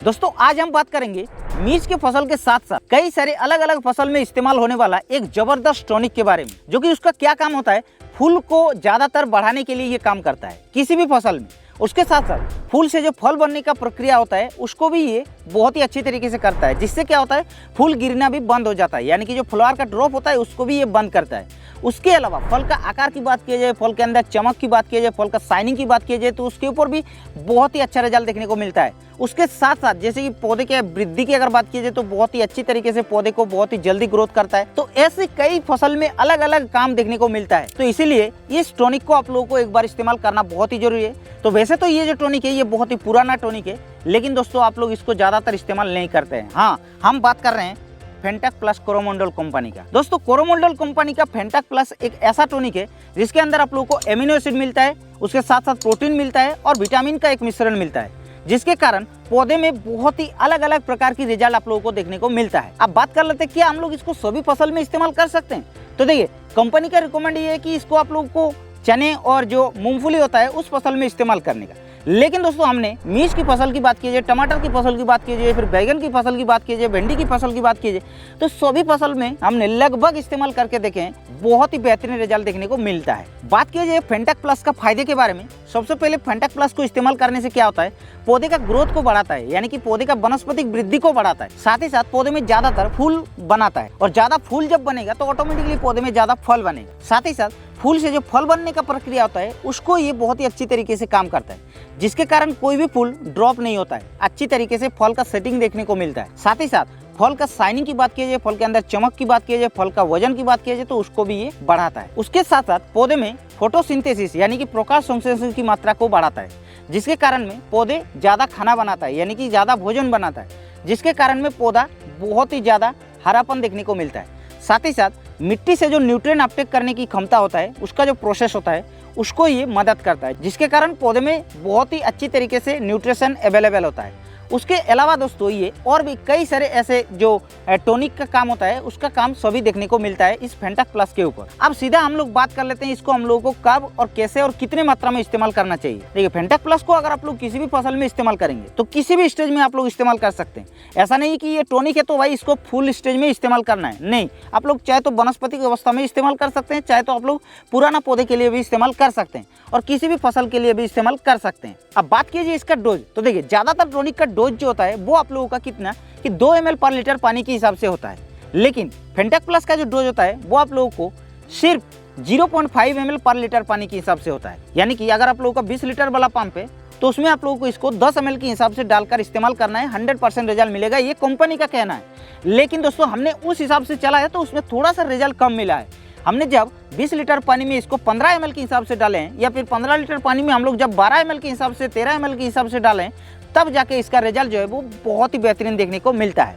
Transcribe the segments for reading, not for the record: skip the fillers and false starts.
दोस्तों आज हम बात करेंगे मिर्च के फसल के साथ साथ कई सारे अलग अलग फसल में इस्तेमाल होने वाला एक जबरदस्त टॉनिक के बारे में, जो कि उसका क्या काम होता है। फूल को ज्यादातर बढ़ाने के लिए ये काम करता है किसी भी फसल में। उसके साथ साथ फूल से जो फल बनने का प्रक्रिया होता है उसको भी ये बहुत ही अच्छी तरीके से करता है, जिससे क्या होता है फूल गिरना भी बंद हो जाता है, यानी कि जो फ्लावर का ड्रॉप होता है उसको भी ये बंद करता है। उसके अलावा फल का आकार की बात की जाए, फल के अंदर चमक की बात की जाए, फल का शाइनिंग की बात की जाए तो उसके ऊपर भी बहुत ही अच्छा रिजल्ट देखने को मिलता है। उसके साथ साथ जैसे कि पौधे के वृद्धि की अगर बात की जाए तो बहुत ही अच्छी तरीके से पौधे को बहुत ही जल्दी ग्रोथ करता है। तो ऐसे कई फसल में अलग अलग काम देखने को मिलता है, तो इसीलिए इस टॉनिक को आप लोगों को एक बार इस्तेमाल करना बहुत ही जरूरी है। तो वैसे तो ये जो टॉनिक है ये बहुत ही पुराना टॉनिक है, लेकिन दोस्तों आप लोग इसको ज्यादातर इस्तेमाल नहीं करते हैं। हाँ, हम बात कर रहे हैं फेंटेक प्लस कोरोमंडल कंपनी का। दोस्तों कोरोमंडल कंपनी का फेंटेक प्लस एक ऐसा टॉनिक है जिसके अंदर आप लोगों को एमिनो एसिड मिलता है, उसके साथ साथ प्रोटीन मिलता है और विटामिन का एक मिश्रण मिलता है, जिसके कारण पौधे में बहुत ही अलग अलग प्रकार की रिजल्ट आप लोगों को देखने को मिलता है। अब बात कर लेते हैं क्या हम लोग इसको सभी फसल में इस्तेमाल कर सकते हैं। तो देखिए कंपनी का रिकमेंड ये है कि इसको आप लोगों को चने और जो मूंगफली होता है उस फसल में इस्तेमाल करने का। लेकिन दोस्तों हमने मिर्च की फसल की बात कीजिए, टमाटर की फसल की बात कीजिए, फिर बैगन की फसल की बात कीजिए, भिंडी की फसल की बात कीजिए, तो सभी फसल में हमने लगभग इस्तेमाल करके देखे बहुत ही बेहतरीन रिजल्ट देखने को मिलता है। बात कीजिए फेंटेक प्लस का फायदे के बारे में। सबसे पहले फेंटेक प्लस को इस्तेमाल करने से क्या होता है, पौधे का ग्रोथ को बढ़ाता है, यानी कि पौधे का वनस्पतिक वृद्धि को बढ़ाता है। साथ ही साथ पौधे में ज्यादातर फूल बनाता है, और ज्यादा फूल जब बनेगा तो ऑटोमेटिकली पौधे में ज्यादा फल बनेगा। साथ ही साथ फूल से जो फल बनने का प्रक्रिया होता है उसको ये बहुत ही अच्छी तरीके से काम करता है, जिसके कारण कोई भी फूल ड्रॉप नहीं होता है, अच्छी तरीके से फल का सेटिंग देखने को मिलता है। साथ ही साथ फल का शाइनिंग की बात की जाए, फल के अंदर चमक की बात की जाए, फल का वजन की बात की जाए तो उसको भी ये बढ़ाता है। उसके साथ साथ पौधे में फोटोसिंथेसिस यानी कि प्रकाश संश्लेषण की मात्रा को बढ़ाता है, जिसके कारण में पौधे ज्यादा खाना बनाता है, यानी कि ज्यादा भोजन बनाता है, जिसके कारण में पौधा बहुत ही ज्यादा हरापन देखने को मिलता है। साथ ही साथ मिट्टी से जो न्यूट्रिएंट अपटेक करने की क्षमता होता है उसका जो प्रोसेस होता है उसको ये मदद करता है, जिसके कारण पौधे में बहुत ही अच्छी तरीके से न्यूट्रिशन अवेलेबल होता है। उसके अलावा दोस्तों ये और भी कई सारे ऐसे जो टॉनिक का काम होता है उसका काम सभी देखने को मिलता है इस फेंटेक प्लस के ऊपर। अब सीधा हम लोग बात कर लेते हैं इसको हम लोगों को कब और कैसे और कितने मात्रा में इस्तेमाल करना चाहिए। देखिए फेंटेक प्लस को अगर आप लोग किसी भी फसल में इस्तेमाल करेंगे तो किसी भी स्टेज में आप लोग इस्तेमाल कर सकते हैं। ऐसा नहीं कि ये टॉनिक है तो भाई इसको फुल स्टेज में इस्तेमाल करना है, नहीं, आप लोग चाहे तो वनस्पति की अवस्था में इस्तेमाल कर सकते हैं, चाहे तो आप लोग पुराना पौधे के लिए भी इस्तेमाल कर सकते हैं और किसी भी फसल के लिए भी इस्तेमाल कर सकते हैं। अब बात कीजिए इसका डोज, तो देखिए ज्यादातर टॉनिक का डोज जो होता है वो आप लोगों का कितना कि 2 ml पर लीटर पानी के हिसाब से होता है, लेकिन फेंटेक प्लस का जो डोज होता है वो आप लोगों को सिर्फ 0.5 ml पर लीटर पानी के हिसाब से होता है। यानी कि अगर आप लोगों का 20 लीटर वाला पंप है तो उसमें आप लोगों को इसको 10 ml के हिसाब से डालकर इस्तेमाल करना है, 100% रिजल्ट मिलेगा, ये कंपनी का कहना है। लेकिन दोस्तों हमने उस हिसाब से चला है तो उसमें थोड़ा सा रिजल्ट कम मिला है। हमने जब 20 लीटर पानी में इसको 15 ml के हिसाब से डालें, या फिर 15 लीटर पानी में हम लोग जब 12 ml के हिसाब से 13 ml के हिसाब से डालें, तब जाके इसका रिजल्ट जो है वो बहुत ही बेहतरीन देखने को मिलता है।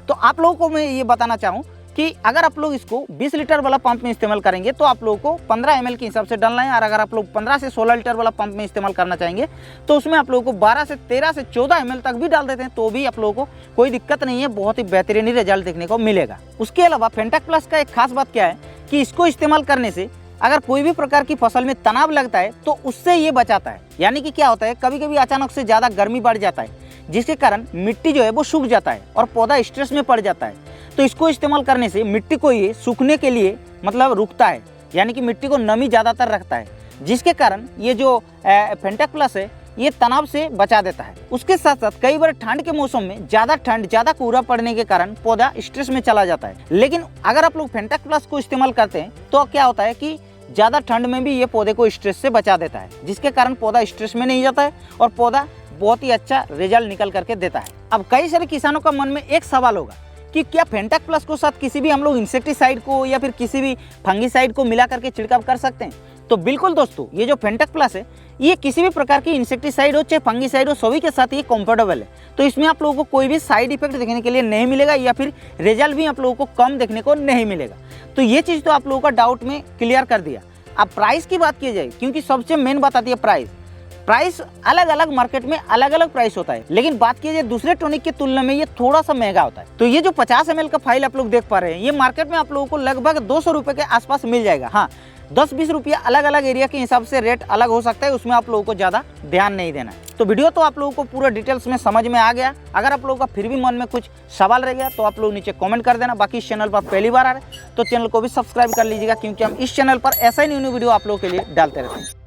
तो आप लोगों को मैं ये बताना चाहूँ कि अगर आप लोग इसको 20 लीटर वाला पंप में इस्तेमाल करेंगे तो आप लोगों को 15 ml के हिसाब से डालना है, और अगर आप लोग 15 से 16 लीटर वाला पंप में इस्तेमाल करना चाहेंगे तो उसमें आप लोगों को 12 से 13 से 14 ml तक भी डाल देते हैं तो भी आप लोगों को कोई दिक्कत नहीं है, बहुत ही बेहतरीन रिजल्ट देखने को मिलेगा। उसके अलावा फेंटेक प्लस का एक खास बात क्या है कि इसको इस्तेमाल करने से अगर कोई भी प्रकार की फसल में तनाव लगता है तो उससे ये बचाता है। यानी कि क्या होता है, कभी कभी अचानक से ज़्यादा गर्मी बढ़ जाता है, जिसके कारण मिट्टी जो है वो सूख जाता है और पौधा स्ट्रेस में पड़ जाता है, तो इसको इस्तेमाल करने से मिट्टी को ये सूखने के लिए मतलब रुकता है, यानी कि मिट्टी को नमी ज़्यादातर रखता है, जिसके कारण ये जो फेंटेक प्लस है ये तनाव से बचा देता है। उसके साथ साथ कई बार ठंड के मौसम में ज़्यादा ठंड ज़्यादा कोहरा पड़ने के कारण पौधा स्ट्रेस में चला जाता है, लेकिन अगर आप लोग फेंटेक प्लस को इस्तेमाल करते हैं तो क्या होता है कि ज़्यादा ठंड में भी ये पौधे को स्ट्रेस से बचा देता है, जिसके कारण पौधा स्ट्रेस में नहीं जाता है और पौधा बहुत ही अच्छा रिजल्ट निकल करके देता है। अब कई सारे किसानों का मन में एक सवाल होगा कि क्या फेंटेक प्लस को साथ किसी भी हम लोग इंसेक्टिसाइड को या फिर किसी भी फंगिसाइड को मिला करके छिड़काव कर सकते हैं। तो बिल्कुल दोस्तों, ये जो फेंटेक प्लस है ये किसी भी प्रकार की इंसेक्टिसाइड हो चाहे फंगिसाइड हो सभी के साथ ये कंफर्टेबल है, तो इसमें आप लोगों को कोई भी साइड इफेक्ट देखने के लिए नहीं मिलेगा या फिर रिजल्ट भी आप लोगों को कम देखने को नहीं मिलेगा। तो ये चीज़ तो आप लोगों का डाउट में क्लियर कर दिया। अब प्राइस की बात की जाए, क्योंकि सबसे मेन बात आती है प्राइस अलग अलग मार्केट में अलग अलग प्राइस होता है, लेकिन बात की जाए दूसरे टॉनिक की तुलना में ये थोड़ा सा महंगा होता है। तो ये जो 50 ml का फाइल आप लोग देख पा रहे हैं ये मार्केट में आप लोगों को लगभग 200 रुपए के आसपास मिल जाएगा। हाँ, 10-20 रुपया अलग अलग एरिया के हिसाब से रेट अलग हो सकता है, उसमें आप लोगों को ज़्यादा ध्यान नहीं देना है। तो वीडियो तो आप लोगों को पूरा डिटेल्स में समझ में आ गया। अगर आप लोगों का फिर भी मन में कुछ सवाल रह गया तो आप लोग नीचे कमेंट कर देना। बाकी इस चैनल पर पहली बार आ रहे तो चैनल को भी सब्सक्राइब कर लीजिएगा, क्योंकि हम इस चैनल पर ऐसा ही न्यू वीडियो आप लोगों के लिए डालते रहते हैं।